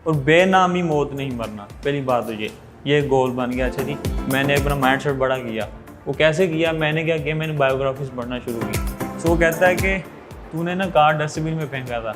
और बेनामी मौत नहीं मरना। पहली बात तो ये गोल बन गया। अच्छा जी, मैंने अपना माइंड सेट बड़ा किया। वो कैसे किया, मैंने क्या किया, मैंने बायोग्राफीज पढ़ना शुरू की। सो वो कहता है कि तूने ना कार डस्टबिन में फेंका था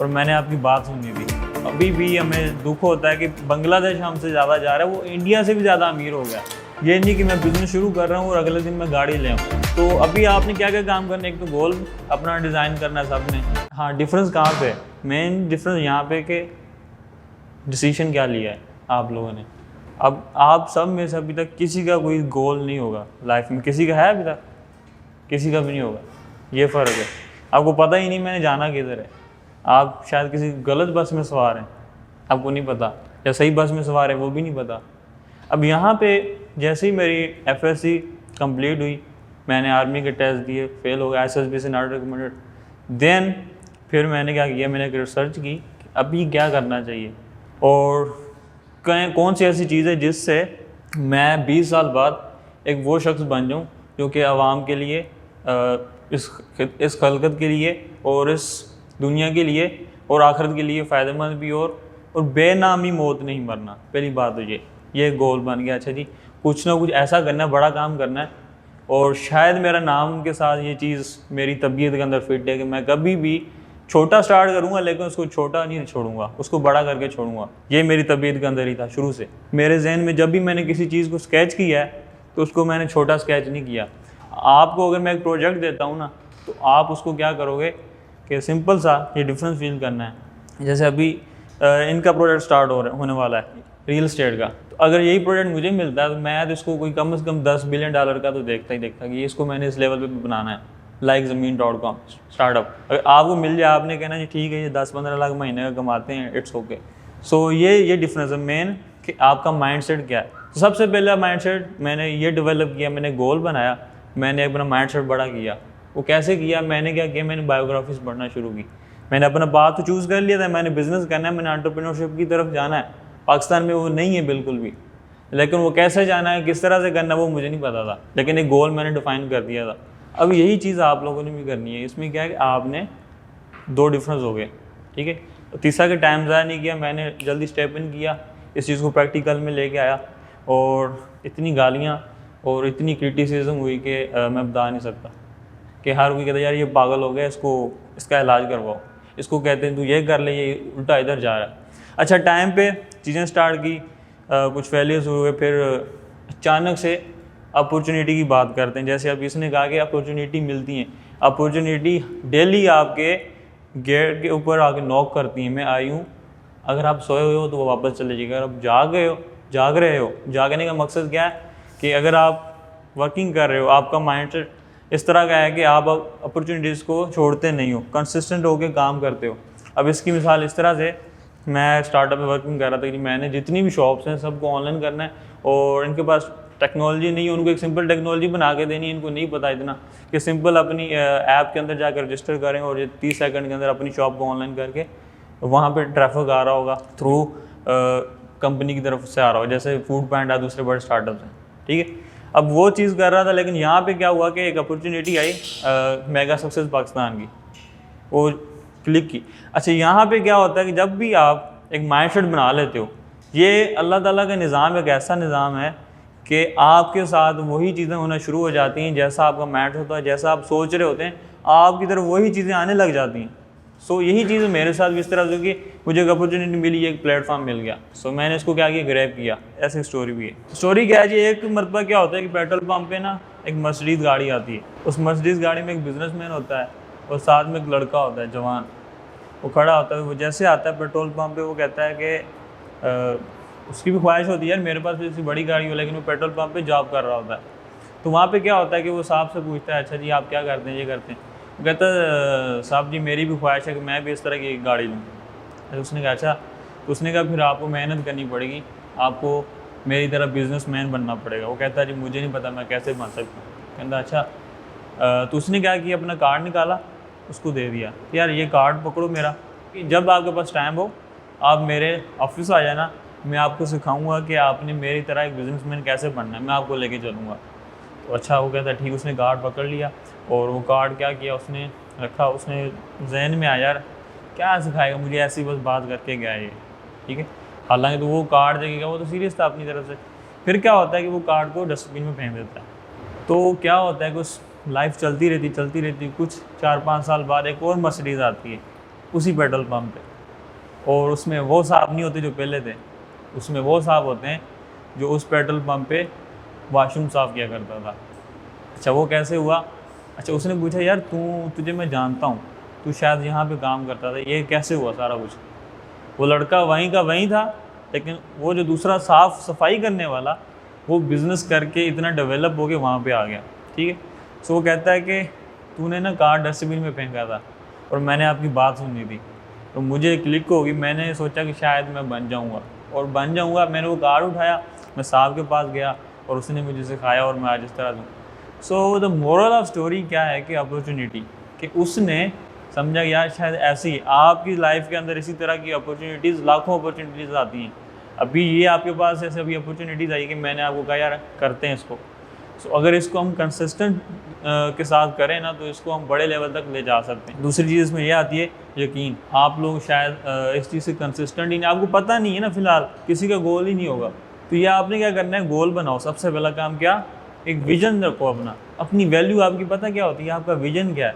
और मैंने आपकी बात सुनी थी। अभी भी हमें दुख होता है कि बांग्लादेश हमसे ज़्यादा जा रहा है, वो इंडिया से भी ज़्यादा अमीर हो गया। ये नहीं कि मैं बिज़नेस शुरू कर रहा हूँ और अगले दिन मैं गाड़ी ले आऊँ। तो अभी आपने क्या क्या काम करना है, एक तो गोल अपना डिज़ाइन करना है सबने। हाँ, डिफरेंस कहाँ पे, मेन डिफरेंस यहाँ पे कि डिसीजन क्या लिया है आप लोगों ने। अब आप सब में से अभी तक किसी का कोई गोल नहीं होगा लाइफ में, किसी का है अभी तक, किसी का भी नहीं होगा। ये फ़र्क है, आपको पता ही नहीं मैंने जाना किधर है। आप शायद किसी गलत बस में सवार हैं, आपको नहीं पता, या सही बस में सवार है वो भी नहीं पता। अब यहाँ पे जैसे ही मेरी FSC कंप्लीट हुई, मैंने आर्मी के टेस्ट दिए, फेल हो गया, SSB से नॉट रिकमेंडेड। देन फिर मैंने क्या किया, मैंने एक रिसर्च की कि अभी क्या करना चाहिए और कौन सी ऐसी चीज़ है जिससे मैं 20 साल बाद एक वो शख्स बन जाऊँ जो कि आवाम के लिए, इस खलकत के लिए और इस दुनिया के लिए और आखिरत के लिए फ़ायदेमंद भी और बेनामी मौत नहीं मरना। पहली बात तो ये गोल बन गया। अच्छा जी, कुछ ना कुछ ऐसा करना है, बड़ा काम करना है। और शायद मेरा नाम के साथ ये चीज़ मेरी तबीयत के अंदर फिट है कि मैं कभी भी छोटा स्टार्ट करूँगा लेकिन उसको छोटा नहीं छोड़ूंगा, उसको बड़ा करके छोड़ूंगा। ये मेरी तबीयत के अंदर ही था शुरू से। मेरे जहन में जब भी मैंने किसी चीज़ को स्केच किया है तो उसको मैंने छोटा स्केच नहीं किया। आपको अगर मैं एक प्रोजेक्ट देता हूँ ना, तो आप उसको क्या करोगे कि सिंपल सा ये डिफरेंस फील करना है। जैसे अभी इनका प्रोजेक्ट स्टार्ट होने वाला है रियल एस्टेट का, तो अगर यही प्रोजेक्ट मुझे मिलता है तो मैं तो इसको कोई कम से कम $10 बिलियन का तो देखता ही देखता कि इसको मैंने इस लेवल पे बनाना है। लाइक ज़मीन.com स्टार्टअप अगर आपको मिल जाए, आपने कहना जी ठीक है ये 10-15 लाख महीने का कमाते हैं, इट्स ओके। सो ये डिफरेंस है मेन कि आपका माइंड सेट क्या है। तो सबसे पहला माइंड सेट मैंने ये डेवलप किया, मैंने गोल बनाया, मैंने अपना माइंड सेट बड़ा किया। वो कैसे किया, मैंने क्या किया, मैंने बायोग्राफीज पढ़ना शुरू की। मैंने अपना बात तो चूज़ कर लिया था, मैंने बिज़नेस करना है, मैंने एंटरप्रेन्योरशिप की तरफ जाना है। पाकिस्तान में वो नहीं है बिल्कुल भी, लेकिन वो कैसे जाना है, किस तरह से करना है वो मुझे नहीं पता था, लेकिन एक गोल मैंने डिफाइन कर दिया था। अब यही चीज़ आप लोगों ने भी करनी है। इसमें क्या है कि आपने 2 डिफरेंस हो गए, ठीक है। तो तीसरा के टाइम ज़ाया नहीं किया, मैंने जल्दी स्टेप इन किया, इस चीज़ को प्रैक्टिकल में लेके आया और इतनी गालियाँ और इतनी क्रिटिसिज्म हुई कि मैं बता नहीं सकता। कि हर कोई कहता है यार ये पागल हो गया, इसका इलाज करवाओ, इसको कहते हैं तू ये कर ले, ये उल्टा इधर जा रहा है। अच्छा, टाइम पे चीज़ें स्टार्ट की, कुछ फेलियर्स हुए, फिर अचानक से अपॉर्चुनिटी की बात करते हैं। जैसे अब इसने कहा कि अपॉर्चुनिटी मिलती हैं, अपॉर्चुनिटी डेली आपके गेट के ऊपर आके नॉक करती हैं, मैं आई हूँ। अगर आप सोए हुए हो तो वो वापस चले जाएगा। अगर आप जाग रहे हो, जागने का मकसद क्या है कि अगर आप वर्किंग कर रहे हो, आपका माइंड इस तरह का है कि आप अपॉर्चुनिटीज़ को छोड़ते नहीं हो, कंसिस्टेंट होकर काम करते हो। अब इसकी मिसाल इस तरह से, मैं स्टार्टअप में वर्किंग कर रहा था कि मैंने जितनी भी शॉप्स हैं सबको ऑनलाइन करना है और इनके पास टेक्नोलॉजी नहीं है, उनको एक सिंपल टेक्नोलॉजी बना के देनी है। इनको नहीं पता इतना कि सिंपल अपनी ऐप के अंदर जाकर रजिस्टर करें और ये 30 सेकंड के अंदर अपनी शॉप को ऑनलाइन करके वहाँ पे ट्रैफिक आ रहा होगा थ्रू कंपनी की तरफ से आ रहा होगा, जैसे फूड पैंडा दूसरे बड़े स्टार्टअप्स हैं, ठीक है। अब वो चीज़ कर रहा था, लेकिन यहाँ पे क्या हुआ कि एक अपॉर्चुनिटी आई मेगा सक्सेस पाकिस्तान की, वो क्लिक की। अच्छा, यहाँ पे क्या होता है कि जब भी आप एक माइंड सेट बना लेते हो, ये अल्लाह ताला का निज़ाम एक ऐसा निज़ाम है कि आपके साथ वही चीज़ें होना शुरू हो जाती हैं। जैसा आपका माइंड होता है, जैसा आप सोच रहे होते हैं, आपकी तरफ वही चीज़ें आने लग जाती हैं। सो यही चीज़ मेरे साथ भी इस तरह से कि मुझे एक अपॉर्चुनिटी मिली, एक प्लेटफॉर्म मिल गया। सो मैंने इसको क्या किया, ग्रैब किया। ऐसी स्टोरी भी है। स्टोरी क्या है जी, एक मरतबा क्या होता है कि पेट्रोल पंप पे ना एक मर्सिडीज़ गाड़ी आती है। उस मर्सिडीज़ गाड़ी में एक बिजनेसमैन होता है और साथ में एक लड़का होता है जवान, वो खड़ा होता है। वो जैसे आता है पेट्रोल पंप पे, वो कहता है कि उसकी भी ख्वाहिश होती है यार मेरे पास भी ऐसी बड़ी गाड़ी हो, लेकिन वो पेट्रोल पंप पे जॉब कर रहा होता है। तो वहाँ पे क्या होता है कि वो साहब से पूछता है, अच्छा जी आप क्या करते हैं, ये करते हैं। वो कहता है साहब जी मेरी भी ख्वाहिश है कि मैं भी इस तरह की गाड़ी लूँ। तो उसने कहा अच्छा, तो उसने कहा फिर आपको मेहनत करनी पड़ेगी, आपको मेरी तरह बिजनेसमैन बनना पड़ेगा। वो कहता है जी मुझे नहीं पता मैं कैसे बन सकता हूँ। कहता अच्छा, तो उसने क्या किया, अपना कार्ड निकाला, उसको दे दिया, यार ये कार्ड पकड़ो मेरा, कि जब आपके पास टाइम हो आप मेरे ऑफिस आ जाना, मैं आपको सिखाऊंगा कि आपने मेरी तरह एक बिजनेसमैन कैसे बनना है, मैं आपको लेके चलूँगा। तो अच्छा, वो कहता है ठीक। उसने कार्ड पकड़ लिया और वो कार्ड क्या किया, उसने रखा। उसने जहन में आया यार क्या सिखाएगा मुझे, ऐसी बस बात करके गया ये। ठीक है। हालांकि तो वो कार्ड देखेगा, वो तो सीरियस था अपनी तरफ से। फिर क्या होता है कि वो कार्ड को डस्टबिन में फेंक देता है। तो क्या होता है कि उस लाइफ चलती रहती, कुछ 4-5 साल बाद एक और मर्सिडीज़ आती है उसी पेट्रोल पम्प पे, और उसमें वो साहब नहीं होते जो पहले थे, उसमें वो साहब होते हैं जो उस पेट्रोल पम्प पे वॉशरूम साफ़ किया करता था। अच्छा, वो कैसे हुआ? अच्छा, उसने पूछा यार तुझे मैं जानता हूँ, तू शायद यहाँ पे काम करता था, ये कैसे हुआ सारा कुछ? वो लड़का वहीं का वहीं था, लेकिन वो जो दूसरा साफ़ सफाई करने वाला, वो बिज़नेस करके इतना डेवलप हो के वहाँ पे आ गया। ठीक है। सो वो कहता है कि तूने ना कार डस्टबिन में फेंका था और मैंने आपकी बात सुनी थी, तो मुझे क्लिक होगी, मैंने सोचा कि शायद मैं बन जाऊँगा। मैंने वो कार उठाया, मैं साहब के पास गया और उसने मुझे सिखाया और मैं आज इस तरह दूँ। So the moral of story क्या है कि अपॉर्चुनिटी, कि उसने समझा यार शायद ऐसी आपकी लाइफ के अंदर इसी तरह की अपॉर्चुनिटीज़, लाखों अपॉर्चुनिटीज़ आती हैं। अभी ये आपके पास ऐसे अभी अपॉर्चुनिटीज़ आई कि मैंने आपको कहा यार करते हैं इसको। सो अगर इसको हम कंसिस्टेंट के साथ करें ना, तो इसको हम बड़े लेवल तक ले जा सकते हैं। दूसरी चीज़ इसमें यह आती है यकीन। आप लोग शायद इस चीज़ से कंसिस्टेंट ही नहीं, आपको पता नहीं है ना, फिलहाल किसी का गोल ही नहीं होगा, तो ये आपने क्या करना है, गोल बनाओ। सबसे पहला काम क्या, एक विजन रखो अपनी वैल्यू आपकी पता क्या होती है, आपका विजन क्या है,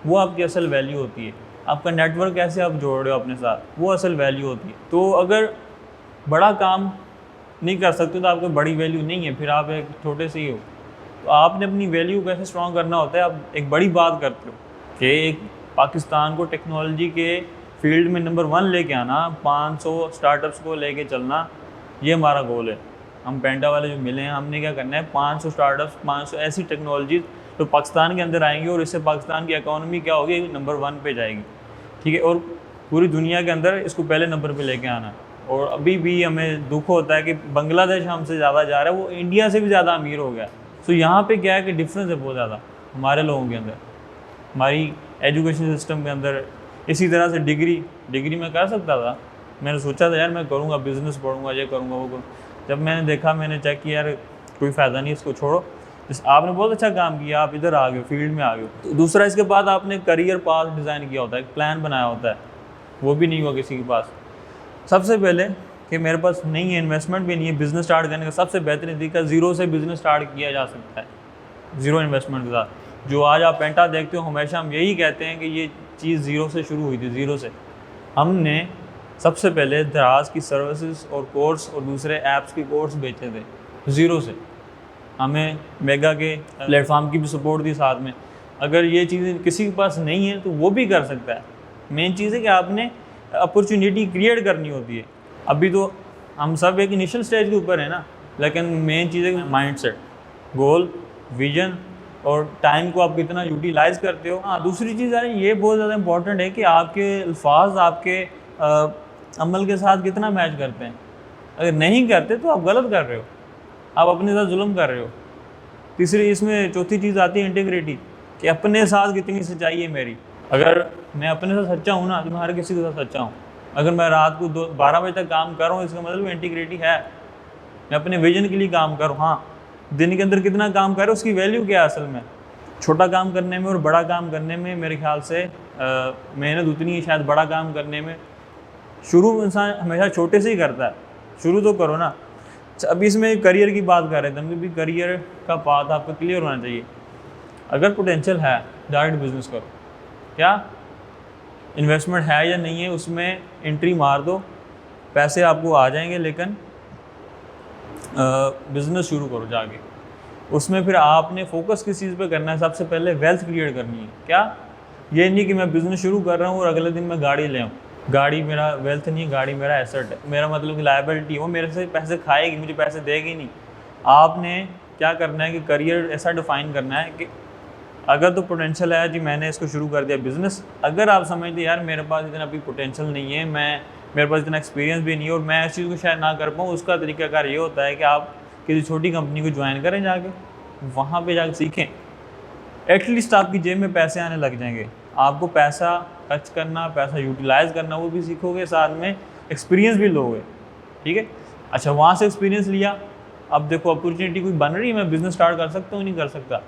वो आपकी असल वैल्यू होती है। आपका नेटवर्क कैसे आप जोड़ रहे हो अपने साथ, वो असल वैल्यू होती है। तो अगर बड़ा काम नहीं कर सकते तो आपको बड़ी वैल्यू नहीं है, फिर आप एक छोटे से ही हो। तो आपने अपनी वैल्यू कैसे स्ट्रॉन्ग करना होता है, आप एक बड़ी बात करते हो कि एक पाकिस्तान को टेक्नोलॉजी के फील्ड में नंबर 1 लेके आना, 500 स्टार्टअप्स को लेके चलना, ये हमारा गोल है। हम पेंटा वाले जो मिले हैं, हमने क्या करना है, 500 स्टार्टअप्स, 500 ऐसी टेक्नोलॉजी तो पाकिस्तान के अंदर आएंगी और इससे पाकिस्तान की इकोनॉमी क्या होगी, नंबर 1 पे जाएगी। ठीक है। और पूरी दुनिया के अंदर इसको पहले नंबर पे लेके आना। और अभी भी हमें दुख होता है कि बांग्लादेश हमसे ज़्यादा जा रहा है, वो इंडिया से भी ज़्यादा अमीर हो गया। सो यहाँ पे क्या है कि डिफरेंस है बहुत ज़्यादा हमारे लोगों के अंदर, हमारी एजुकेशन सिस्टम के अंदर। इसी तरह से डिग्री मैं कर सकता था, मैंने सोचा था यार मैं करूँगा, बिज़नेस पढ़ूँगा, ये करूँगा, वो करूँगा। जब मैंने देखा, मैंने चेक किया, यार कोई फ़ायदा नहीं, इसको छोड़ो। आपने बहुत अच्छा काम किया, आप इधर आ गए, फील्ड में आ गए। तो दूसरा, इसके बाद आपने करियर पाथ डिज़ाइन किया होता है, एक प्लान बनाया होता है, वो भी नहीं हुआ किसी के पास। सबसे पहले कि मेरे पास नहीं है, इन्वेस्टमेंट भी नहीं है, बिज़नेस स्टार्ट करने का सबसे बेहतरीन तरीका ज़ीरो से बिज़नेस स्टार्ट किया जा सकता है, ज़ीरो इन्वेस्टमेंट के साथ। जो आज आप पेंटा देखते हो, हमेशा हम यही कहते हैं कि ये चीज़ ज़ीरो से शुरू हुई थी, ज़ीरो से। हमने सबसे पहले दराज की सर्विसेज और कोर्स और दूसरे ऐप्स के कोर्स बेचे थे ज़ीरो से। हमें मेगा के प्लेटफॉर्म की भी सपोर्ट थी साथ में। अगर ये चीज़ें किसी के पास नहीं है तो वो भी कर सकता है। मेन चीज़ है कि आपने अपॉर्चुनिटी क्रिएट करनी होती है। अभी तो हम सब एक इनिशियल स्टेज के ऊपर है ना, लेकिन मेन चीज़ है माइंडसेट, गोल, विजन और टाइम को आप कितना यूटिलाइज़ करते हो। हाँ, दूसरी चीज़ है ये बहुत ज़्यादा इंपॉर्टेंट है कि आपके अल्फाज आपके अमल के साथ कितना मैच करते हैं। अगर नहीं करते तो आप गलत कर रहे हो, आप अपने साथ जुल्म कर रहे हो। तीसरी, इसमें चौथी चीज़ आती है इंटीग्रिटी, कि अपने साथ कितनी सच्चाई है मेरी। अगर मैं अपने साथ सच्चा हूँ ना, तो मैं हर किसी के साथ सच्चा हूँ। अगर मैं रात को 12 बजे तक काम कर रहा हूँ, इसका मतलब इंटीग्रिटी है, मैं अपने विजन के लिए काम करूँ। हाँ, दिन के अंदर कितना काम कर रहा हूँ उसकी वैल्यू क्या है असल में। छोटा काम करने में और बड़ा काम करने में मेरे ख्याल से मेहनत उतनी ही शायद बड़ा काम करने में। शुरू इंसान हमेशा छोटे से ही करता है, शुरू तो करो ना। अभी इसमें करियर की बात कर रहे थे, हमें भी करियर का पाथ आपका क्लियर होना चाहिए। अगर पोटेंशियल है, डायरेक्ट बिजनेस करो। क्या इन्वेस्टमेंट है या नहीं है, उसमें एंट्री मार दो, पैसे आपको आ जाएंगे, लेकिन बिज़नेस शुरू करो जाके। उसमें फिर आपने फोकस किस चीज़ पे करना है, सबसे पहले वेल्थ क्रिएट करनी है। क्या ये नहीं कि मैं बिज़नेस शुरू कर रहा हूँ और अगले दिन मैं गाड़ी ले आऊँ। गाड़ी मेरा वेल्थ नहीं, गाड़ी मेरा एसेट है। मेरा मतलब कि लायबिलिटी, वो मेरे से पैसे खाएगी, मुझे पैसे देगी नहीं। आपने क्या करना है कि करियर ऐसा डिफ़ाइन करना है कि अगर तो पोटेंशियल है जी, मैंने इसको शुरू कर दिया बिज़नेस। अगर आप समझते यार मेरे पास इतना अभी पोटेंशियल नहीं है, मेरे पास इतना एक्सपीरियंस भी नहीं है और मैं इस चीज़ को शायद ना कर पाऊँ, उसका तरीकाकार ये होता है कि आप किसी छोटी कंपनी को ज्वाइन करें, जाके वहाँ पे जाकर सीखें। एटलीस्ट आपकी जेब में पैसे आने लग जाएंगे। आपको पैसा खर्च करना, पैसा यूटिलाइज़ करना वो भी सीखोगे, साथ में एक्सपीरियंस भी लोगे। ठीक है। अच्छा, वहाँ से एक्सपीरियंस लिया, अब देखो अपॉर्चुनिटी कोई बन रही है, मैं बिज़नेस स्टार्ट कर सकता हूँ, नहीं कर सकता।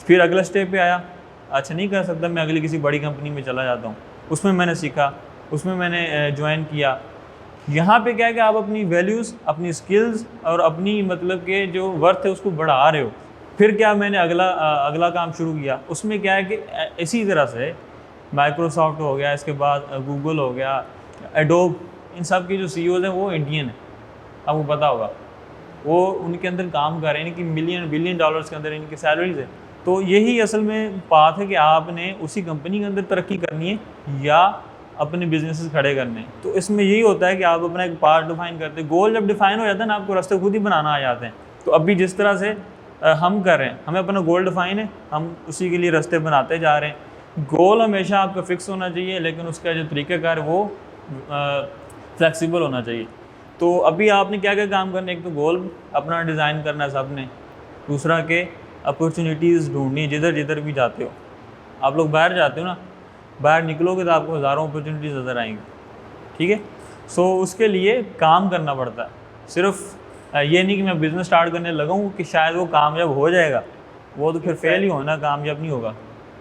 फिर अगला स्टेप पे आया, अच्छा नहीं कर सकता, मैं अगली किसी बड़ी कंपनी में चला जाता हूँ। उसमें मैंने सीखा, उसमें मैंने ज्वाइन किया, यहाँ पे क्या है कि आप अपनी वैल्यूज़, अपनी स्किल्स और अपनी मतलब के जो वर्थ है उसको बढ़ा रहे हो। फिर क्या मैंने अगला काम शुरू किया, उसमें क्या है कि इसी तरह से माइक्रोसॉफ्ट हो गया, इसके बाद गूगल हो गया, एडोब, इन सब के जो सीईओज़ हैं वो इंडियन हैं, आपको पता होगा। वो उनके अंदर काम कर रहे हैं कि मिलियन बिलियन डॉलर्स के अंदर इनकी सैलरीज है। तो यही असल में बात है कि आपने उसी कंपनी के अंदर तरक्की करनी है या अपने बिजनेसेस खड़े करने हैं। तो इसमें यही होता है कि आप अपना एक पार्ट डिफाइन करते हैं, गोल जब डिफाइन हो जाता है ना, आपको रास्ते खुद ही बनाना आ जाते हैं। तो अभी जिस तरह से हम कर रहे हैं, हमें अपना गोल डिफाइन है, हम उसी के लिए रास्ते बनाते जा रहे हैं। गोल हमेशा आपका फिक्स होना चाहिए, लेकिन उसका जो तरीक़ाकार वो फ्लेक्सिबल होना चाहिए। तो अभी आपने क्या क्या काम करने, एक तो गोल अपना डिज़ाइन करना है सबने, दूसरा के अपॉर्चुनिटीज़ ढूंढनी, जिधर जिधर भी जाते हो। आप लोग बाहर जाते हो ना, बाहर निकलोगे तो आपको हज़ारों अपॉर्चुनिटीज़ नज़र आएंगी, ठीक है। सो उसके लिए काम करना पड़ता है। सिर्फ ये नहीं कि मैं बिज़नेस स्टार्ट करने लगा हूँ कि शायद वो कामयाब हो जाएगा, वो तो फिर फेल ही होना, कामयाब नहीं होगा।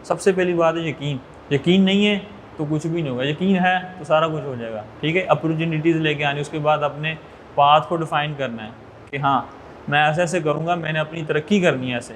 सबसे पहली बात है यकीन। यकीन नहीं है तो कुछ भी नहीं होगा, यकीन है तो सारा कुछ हो जाएगा, ठीक है। अपॉर्चुनिटीज़ लेके आनी, उसके बाद अपने पाथ को डिफ़ाइन करना है कि हाँ मैं ऐसे ऐसे करूँगा, मैंने अपनी तरक्की करनी है ऐसे।